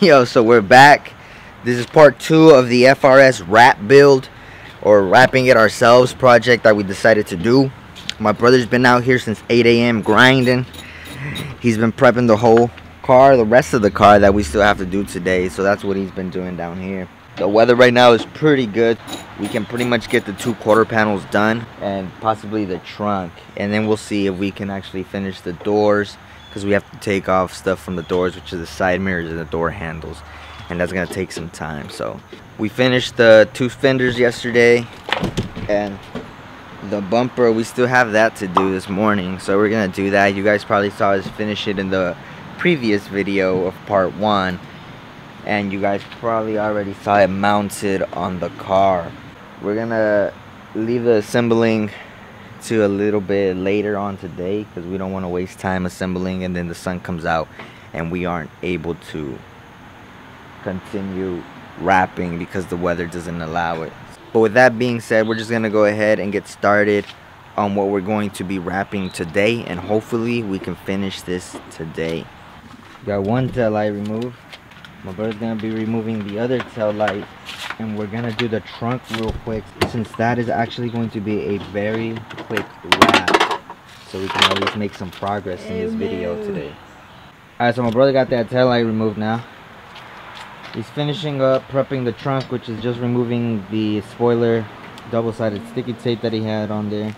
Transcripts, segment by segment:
Yo, so we're back. This is part 2 of the FRS wrap build, or wrapping it ourselves project that we decided to do. My brother's been out here since 8 a.m. grinding. He's been prepping the whole car, the rest of the car that we still have to do today. So that's what he's been doing down here. The weather right now is pretty good. We can pretty much get the 2 quarter panels done and possibly the trunk. And then we'll see if we can actually finish the doors, because we have to take off stuff from the doors, which is the side mirrors and the door handles, and that's gonna take some time. So we finished the 2 fenders yesterday, and the bumper, we still have that to do this morning, so we're gonna do that. You guys probably saw us finish it in the previous video of part 1, and you guys probably already saw it mounted on the car. We're gonna leave the assembling to a little bit later on today, because we don't want to waste time assembling and then the sun comes out and we aren't able to continue wrapping because the weather doesn't allow it. But with that being said, we're just gonna go ahead and get started on what we're going to be wrapping today, and hopefully we can finish this today. Got one tail light removed. My brother's gonna be removing the other tail light, and we're gonna do the trunk real quick, since that is actually going to be a very quick wrap, so we can at least make some progress in this video today. Alright, so my brother got that tail light removed now. He's finishing up prepping the trunk, which is just removing the spoiler double-sided sticky tape that he had on there.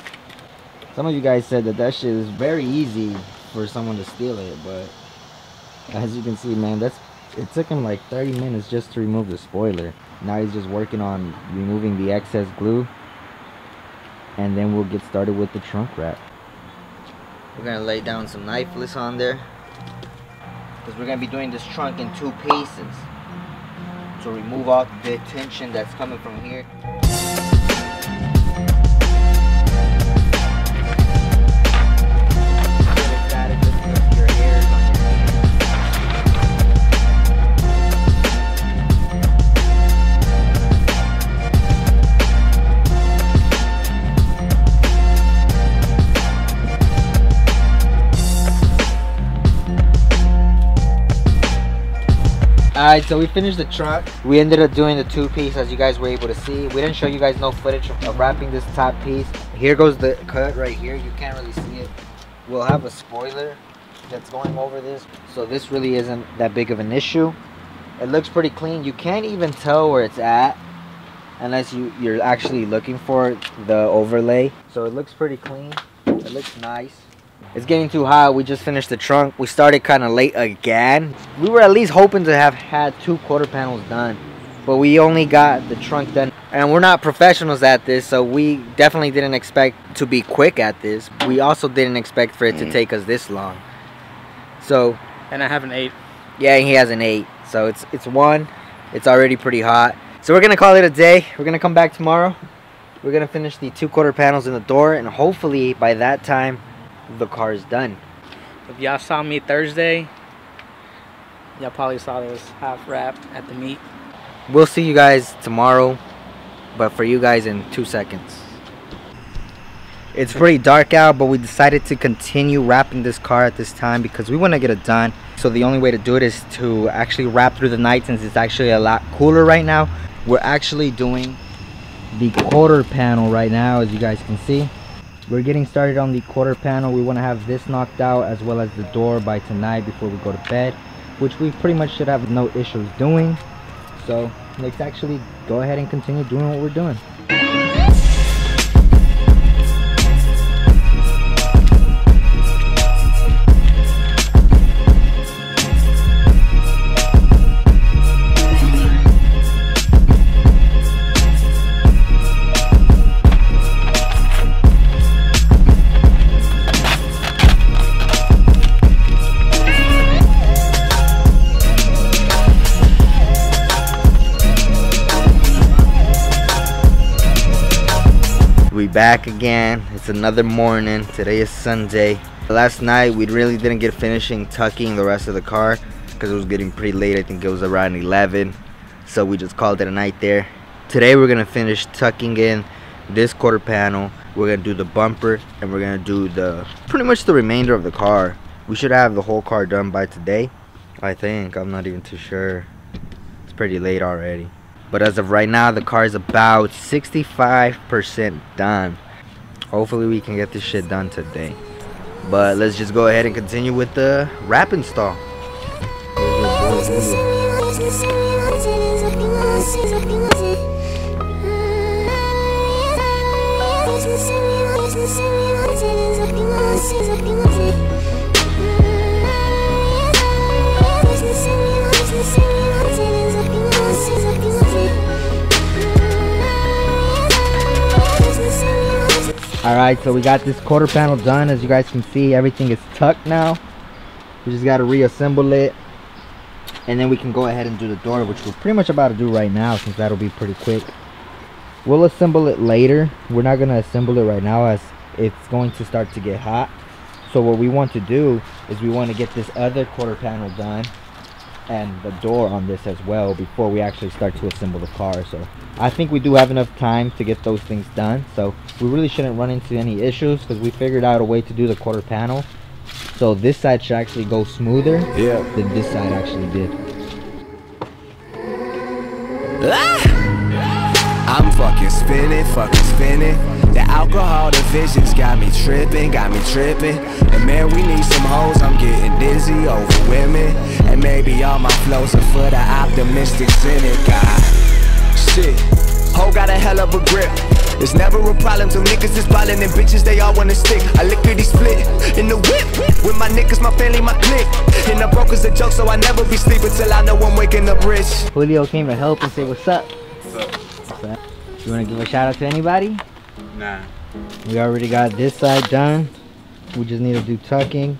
Some of you guys said that that shit is very easy for someone to steal it, but as you can see, man, it took him like 30 minutes just to remove the spoiler. Now he's just working on removing the excess glue, and then we'll get started with the trunk wrap. We're gonna lay down some knifeless on there, because we're gonna be doing this trunk in 2 pieces to remove all the tension that's coming from here. Alright, so we finished the trunk. We ended up doing the 2-piece, as you guys were able to see. We didn't show you guys no footage of wrapping this top piece. Here goes the cut right here. You can't really see it. We'll have a spoiler that's going over this, so this really isn't that big of an issue. It looks pretty clean. You can't even tell where it's at unless you're actually looking for the overlay. So it looks pretty clean. It looks nice. It's getting too hot. We just finished the trunk. We started kind of late again. We were at least hoping to have had 2 quarter panels done, but we only got the trunk done. And we're not professionals at this, so we definitely didn't expect to be quick at this. We also didn't expect for it to take us this long. So, and I have an 8. Yeah, he has an 8. So it's 1. It's already pretty hot. So we're gonna call it a day. We're gonna come back tomorrow. We're gonna finish the 2 quarter panels in the door, and hopefully by that time the car is done. If y'all saw me Thursday, y'all probably saw it was half wrapped at the meet. We'll see you guys tomorrow, but for you guys in 2 seconds. It's pretty dark out, but we decided to continue wrapping this car at this time because we want to get it done. So the only way to do it is to actually wrap through the night, since it's actually a lot cooler right now. We're actually doing the quarter panel right now, as you guys can see. We're getting started on the quarter panel. We want to have this knocked out as well as the door by tonight before we go to bed, which we pretty much should have no issues doing. So let's actually go ahead and continue doing what we're doing. Back again. It's another morning. Today is Sunday. Last night we really didn't get finishing tucking the rest of the car because it was getting pretty late. I think it was around 11, so we just called it a night there. Today we're gonna finish tucking in this quarter panel. We're gonna do the bumper, and we're gonna do the pretty much the remainder of the car. We should have the whole car done by today, I think. I'm not even too sure. It's pretty late already. But as of right now, the car is about 65% done. Hopefully we can get this shit done today. But let's just go ahead and continue with the wrap install. Alright, so we got this quarter panel done. As you guys can see, everything is tucked now. We just got to reassemble it. And then we can go ahead and do the door, which we're pretty much about to do right now, since that'll be pretty quick. We'll assemble it later. We're not going to assemble it right now, as it's going to start to get hot. So what we want to do is we want to get this other quarter panel done and the door on this as well before we actually start to assemble the car. So I think we do have enough time to get those things done, so we really shouldn't run into any issues, because we figured out a way to do the quarter panel so this side should actually go smoother than this side actually did. I'm fucking spinning. The alcohol, the visions got me tripping. And man, we need some hoes, I'm getting dizzy over women. And maybe all my flows are for the optimistic cynic. Shit, hoe got a hell of a grip. It's never a problem till niggas is ballin' and bitches they all wanna stick. I liquidity split in the whip with my niggas, my family, my clique. And the broker's a joke, so I never be sleeping till I know I'm waking up rich. Julio came to help and say what's up. What's up? You wanna give a shout out to anybody? Nah. We already got this side done. We just need to do tucking.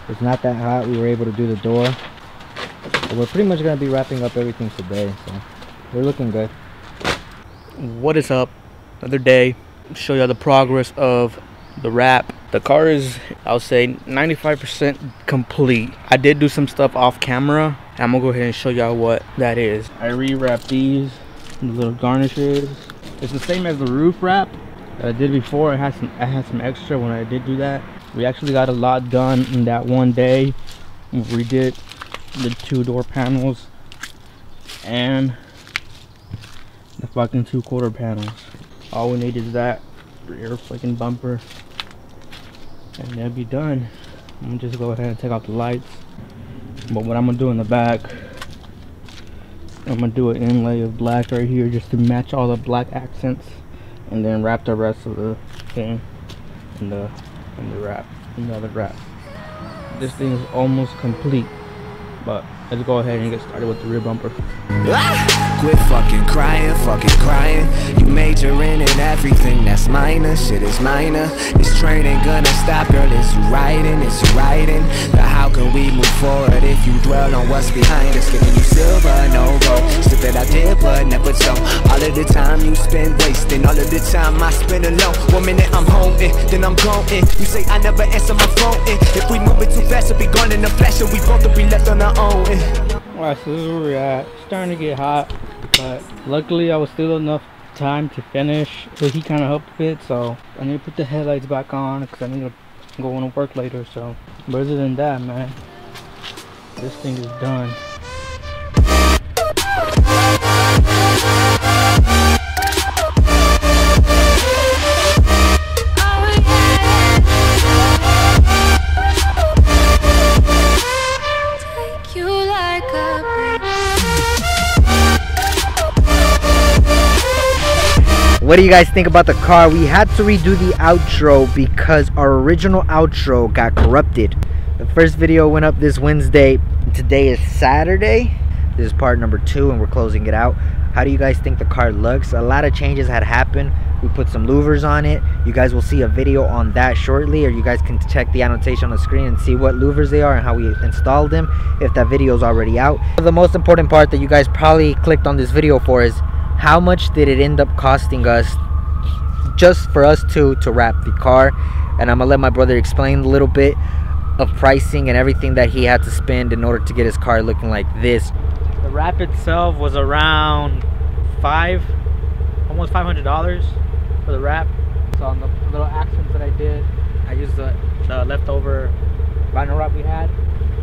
It's not that hot. We were able to do the door. But we're pretty much gonna be wrapping up everything today, so we're looking good. What is up? Another day. Show you the progress of the wrap. The car is, I'll say, 95% complete. I did do some stuff off camera. I'm gonna go ahead and show y'all what that is. I rewrapped these, the little garnishes. It's the same as the roof wrap that I did before. I had some extra when I did do that. We actually got a lot done in that one day. We redid the 2 door panels and the fucking 2 quarter panels. All we need is that rear fucking bumper and that'll be done. I'm gonna just go ahead and take out the lights. But what I'm gonna do in the back, I'm gonna do an inlay of black right here just to match all the black accents, and then wrap the rest of the thing in the other wrap. This thing is almost complete, but let's go ahead and get started with the rear bumper. Quit fucking crying. You majoring in everything that's minor. Shit is minor. This train ain't gonna stop, girl. It's you riding. But how can we move forward if you dwell on what's behind us? Giving you silver, no gold. Stuff that I did but never told. All of the time you spend wasting, all of the time I spend alone. 1 minute I'm home, then I'm gone. You say I never answer my phone. If we move it too fast, we'll be gone in a flash, and we both will be left on our own. Alright, so this is where we're at. It's starting to get hot, but luckily I was still enough time to finish. So he kind of helped a bit, so I need to put the headlights back on because I need to go to work later. So, but other than that, man, this thing is done. What do you guys think about the car? We had to redo the outro because our original outro got corrupted. The first video went up this Wednesday. Today is Saturday. This is part number 2 and we're closing it out. How do you guys think the car looks? A lot of changes had happened. We put some louvers on it. You guys will see a video on that shortly, or you guys can check the annotation on the screen and see what louvers they are and how we installed them if that video is already out. The most important part that you guys probably clicked on this video for is how much did it end up costing us just for us to wrap the car. And I'm gonna let my brother explain a little bit of pricing and everything that he had to spend in order to get his car looking like this. The wrap itself was around almost $500 for the wrap. So on the little accents that I did, I used the leftover vinyl wrap we had,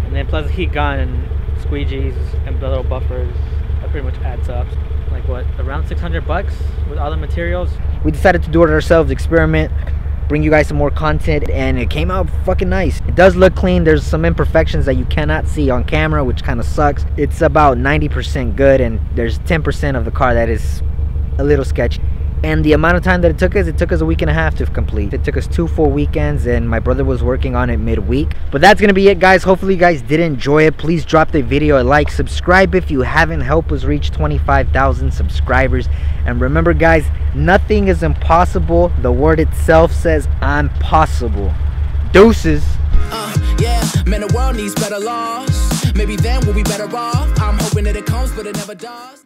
and then plus the heat gun and squeegees and the little buffers, that pretty much adds up. Like what, around 600 bucks with all the materials. We decided to do it ourselves, experiment, bring you guys some more content, and it came out fucking nice. It does look clean. There's some imperfections that you cannot see on camera, which kind of sucks. It's about 90% good, and there's 10% of the car that is a little sketchy. And the amount of time that it took us a week and a half to complete. It took us 2 full weekends, and my brother was working on it midweek. But that's gonna be it, guys. Hopefully you guys did enjoy it. Please drop the video a like, subscribe if you haven't. Help us reach 25,000 subscribers. And remember, guys, nothing is impossible. The word itself says I'm possible. Deuces. Yeah, man, the world needs better laws. Maybe then we'll be better off. I'm hoping that it comes, but it never does.